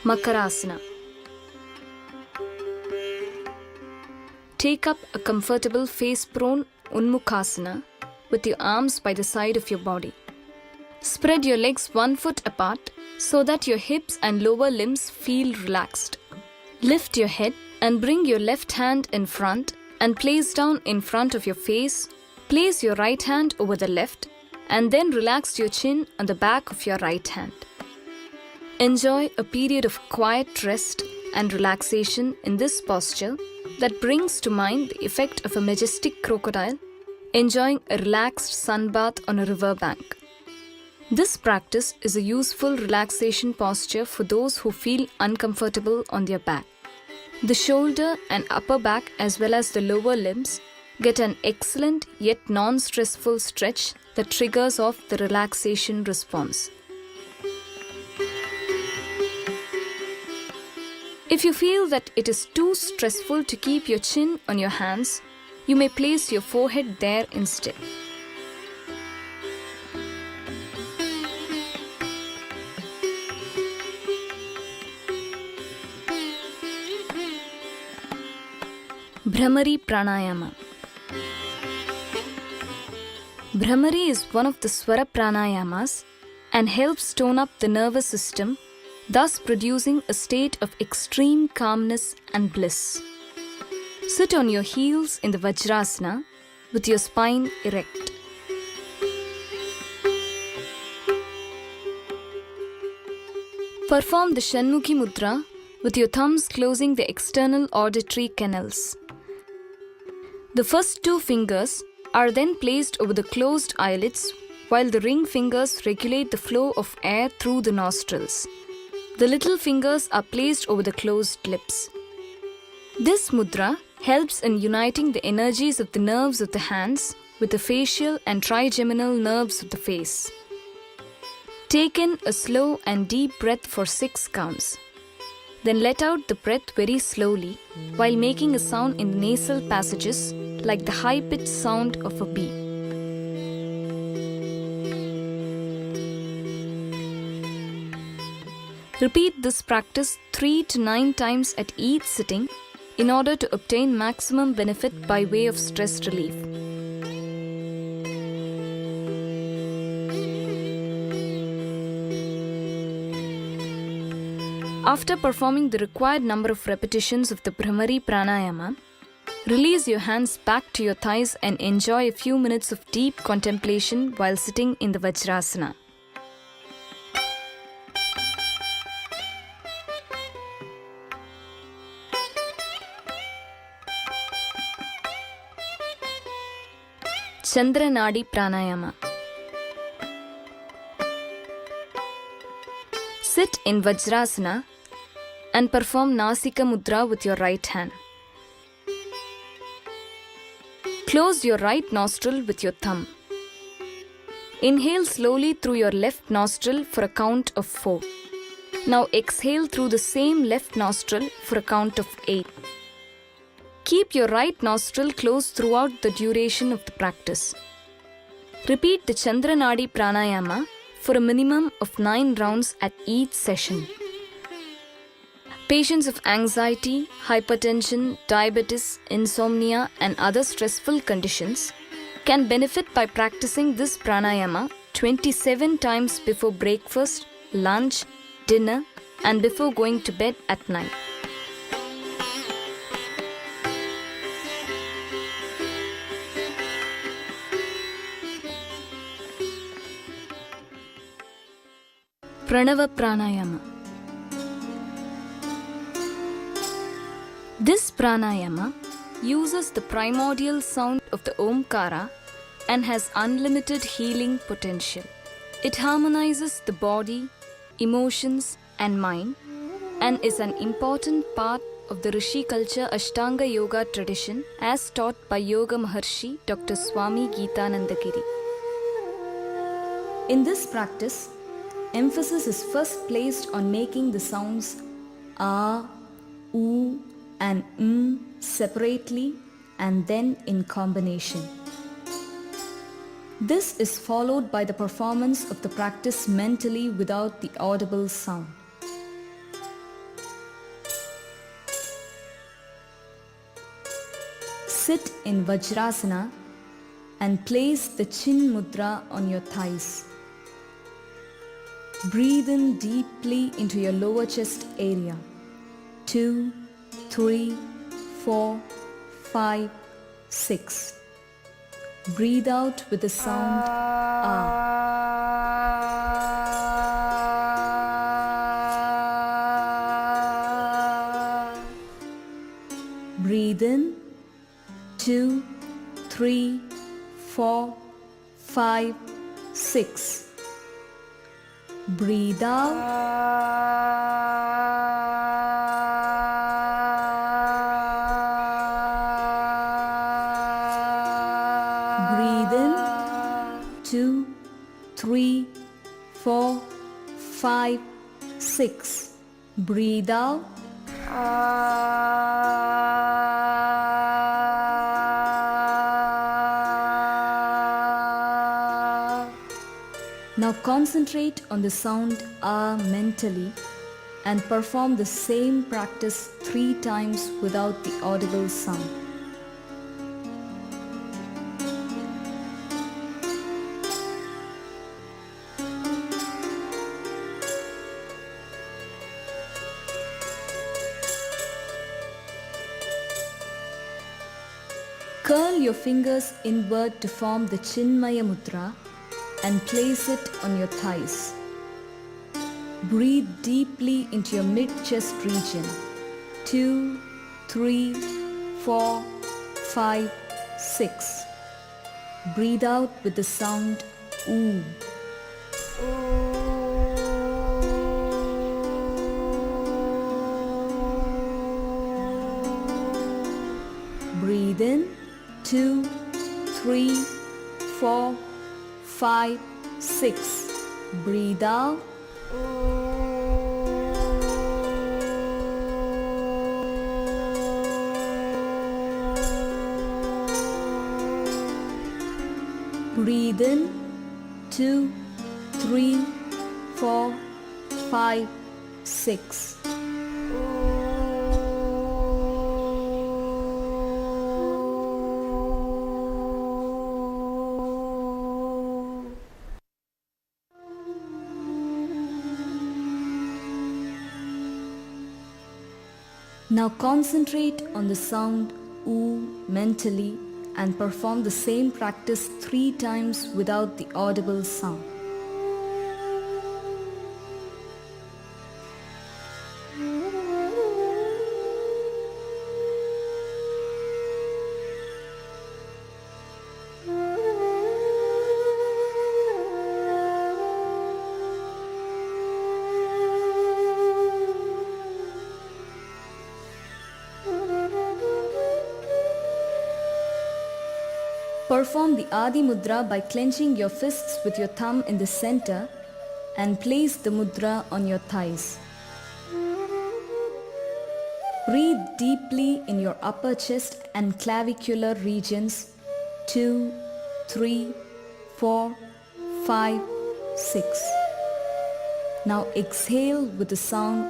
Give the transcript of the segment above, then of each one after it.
Makara Asana. Take up a comfortable face-prone Unmukhasana with your arms by the side of your body. Spread your legs 1 foot apart so that your hips and lower limbs feel relaxed. Lift your head and bring your left hand in front and place down in front of your face. Place your right hand over the left and then relax your chin on the back of your right hand. Enjoy a period of quiet rest and relaxation in this posture that brings to mind the effect of a majestic crocodile enjoying a relaxed sunbath on a river bank. This practice is a useful relaxation posture for those who feel uncomfortable on their back. The shoulder and upper back as well as the lower limbs get an excellent yet non-stressful stretch that triggers off the relaxation response. If you feel that it is too stressful to keep your chin on your hands, you may place your forehead there instead. Bhramari Pranayama. Bhramari is one of the Swara Pranayamas and helps tone up the nervous system, thus producing a state of extreme calmness and bliss. Sit on your heels in the Vajrasana with your spine erect. Perform the Shanmukhi Mudra with your thumbs closing the external auditory canals. The first 2 fingers are then placed over the closed eyelids while the ring fingers regulate the flow of air through the nostrils. The little fingers are placed over the closed lips. This mudra helps in uniting the energies of the nerves of the hands with the facial and trigeminal nerves of the face. Take in a slow and deep breath for 6 counts. Then let out the breath very slowly while making a sound in the nasal passages like the high-pitched sound of a bee. Repeat this practice 3 to 9 times at each sitting in order to obtain maximum benefit by way of stress relief. After performing the required number of repetitions of the Bhramari Pranayama, release your hands back to your thighs and enjoy a few minutes of deep contemplation while sitting in the Vajrasana. Chandra Nadi Pranayama. Sit in Vajrasana and perform Nasika Mudra with your right hand. Close your right nostril with your thumb. Inhale slowly through your left nostril for a count of 4. Now exhale through the same left nostril for a count of 8. Keep your right nostril closed throughout the duration of the practice. Repeat the Chandra Nadi Pranayama for a minimum of 9 rounds at each session. Patients of anxiety, hypertension, diabetes, insomnia, and other stressful conditions can benefit by practicing this pranayama 27 times before breakfast, lunch, dinner, and before going to bed at night. Pranava Pranayama. This pranayama uses the primordial sound of the Omkara and has unlimited healing potential. It harmonizes the body, emotions, and mind and is an important part of the Rishi culture Ashtanga Yoga tradition as taught by Yoga Maharshi Dr. Swami Geetananda Giri. In this practice, emphasis is first placed on making the sounds A, U, and separately and then in combination. This is followed by the performance of the practice mentally without the audible sound. Sit in Vajrasana and place the Chin Mudra on your thighs. Breathe in deeply into your lower chest area. 2, 3, 4, 5, 6. Breathe out with the sound Ah. Breathe in. 2, 3, 4, 5, 6. Breathe out. Breathe in. 2, 3, 4, 5, 6. Breathe out. Now concentrate on the sound Ah mentally and perform the same practice 3 times without the audible sound. Curl your fingers inward to form the Chinmaya Mudra and place it on your thighs. Breathe deeply into your mid-chest region. 2, 3, 4, 5, 6. Breathe out with the sound Oo. Breathe in. 2, 3, 4, 5, 6. Breathe out. Breathe in. 2, 3, 4, 5, 6. Now concentrate on the sound Oo mentally and perform the same practice 3 times without the audible sound. Perform the Adi Mudra by clenching your fists with your thumb in the center and place the mudra on your thighs. Breathe deeply in your upper chest and clavicular regions. 2, 3, 4, 5, 6. Now exhale with the sound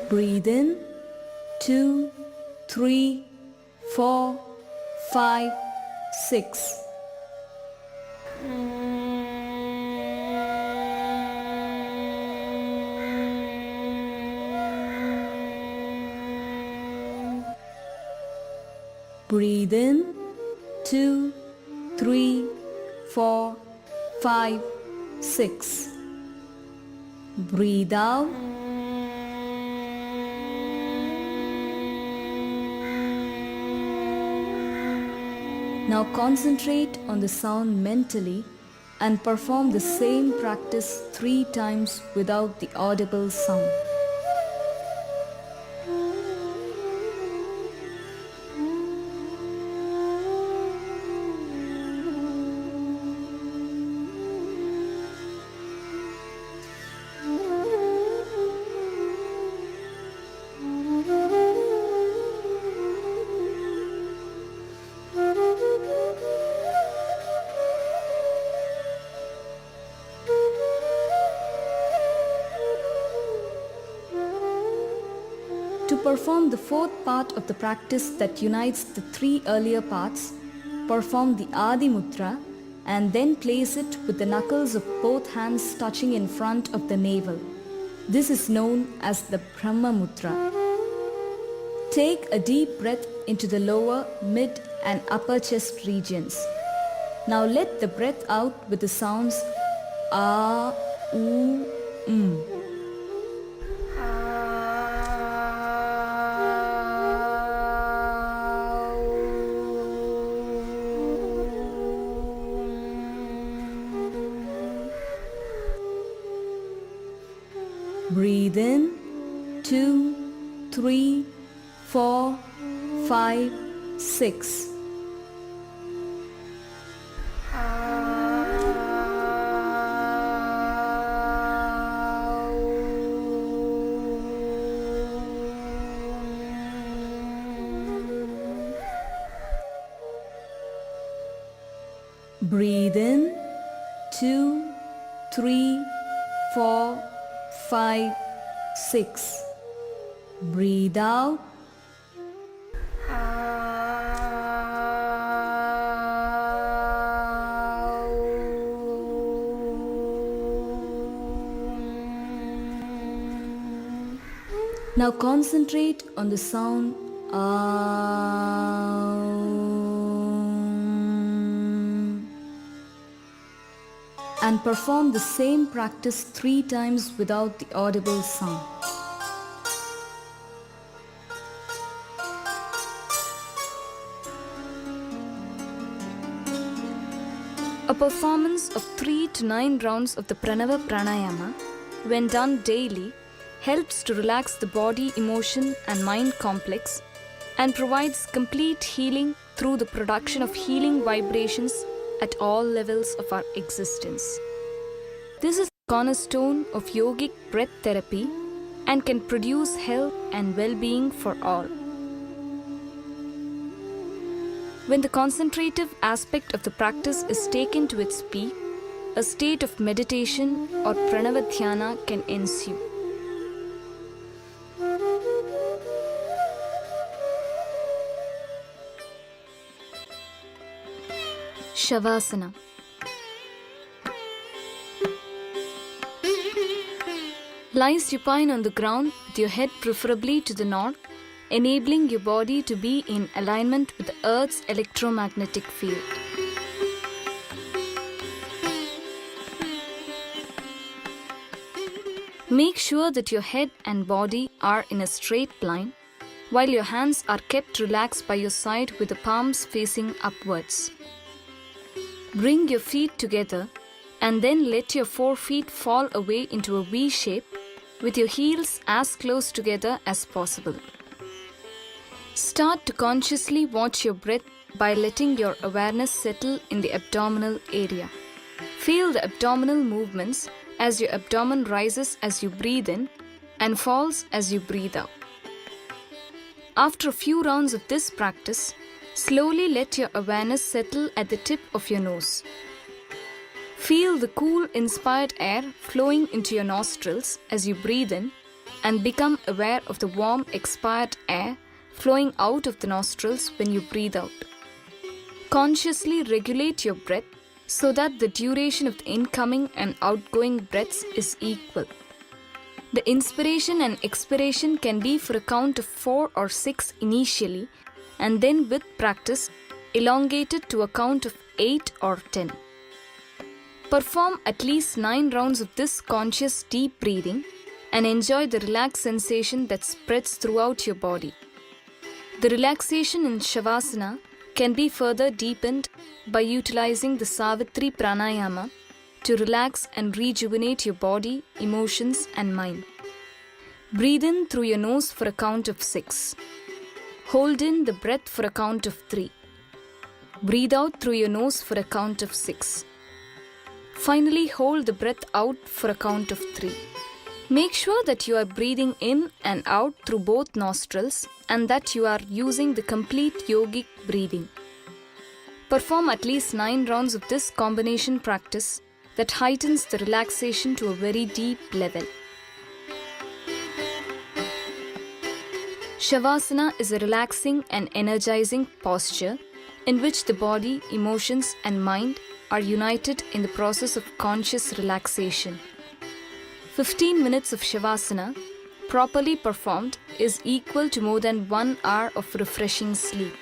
Breathe in. 2, 3, 4, 5, 6. Breathe in. 2, 3, 4, 5, 6. Breathe out. Now concentrate on the sound mentally and perform the same practice 3 times without the audible sound. perform the fourth part of the practice that unites the three earlier parts, perform the Adi Mudra and then place it with the knuckles of both hands touching in front of the navel. This is known as the Brahma Mudra. Take a deep breath into the lower, mid and upper chest regions. Now let the breath out with the sounds A, U, Breathe in 2, 3, 4, 5, 6. Breathe in 2, 3, 4, 5, 6. Breathe out. Now concentrate on the sound and perform the same practice 3 times without the audible sound. A performance of 3 to 9 rounds of the Pranava Pranayama, when done daily, helps to relax the body, emotion and mind complex and provides complete healing through the production of healing vibrations at all levels of our existence. This is the cornerstone of yogic breath therapy and can produce health and well-being for all. When the concentrative aspect of the practice is taken to its peak, a state of meditation or pranava dhyana can ensue. Shava Asana. Lie supine on the ground with your head preferably to the north, enabling your body to be in alignment with the Earth's electromagnetic field. Make sure that your head and body are in a straight line, while your hands are kept relaxed by your side with the palms facing upwards. Bring your feet together and then let your forefeet fall away into a V shape with your heels as close together as possible. Start to consciously watch your breath by letting your awareness settle in the abdominal area. Feel the abdominal movements as your abdomen rises as you breathe in and falls as you breathe out. After a few rounds of this practice, slowly let your awareness settle at the tip of your nose. Feel the cool inspired air flowing into your nostrils as you breathe in and become aware of the warm expired air flowing out of the nostrils when you breathe out. Consciously regulate your breath so that the duration of the incoming and outgoing breaths is equal. The inspiration and expiration can be for a count of 4 or 6 initially, and then with practice, elongated to a count of 8 or 10. Perform at least 9 rounds of this conscious deep breathing and enjoy the relaxed sensation that spreads throughout your body. The relaxation in Shavasana can be further deepened by utilizing the Savitri Pranayama to relax and rejuvenate your body, emotions and mind. Breathe in through your nose for a count of 6. Hold in the breath for a count of 3. Breathe out through your nose for a count of 6. Finally, hold the breath out for a count of 3. Make sure that you are breathing in and out through both nostrils and that you are using the complete yogic breathing. Perform at least 9 rounds of this combination practice that heightens the relaxation to a very deep level. Shavasana is a relaxing and energizing posture in which the body, emotions, and mind are united in the process of conscious relaxation. 15 minutes of Shavasana, properly performed, is equal to more than 1 hour of refreshing sleep.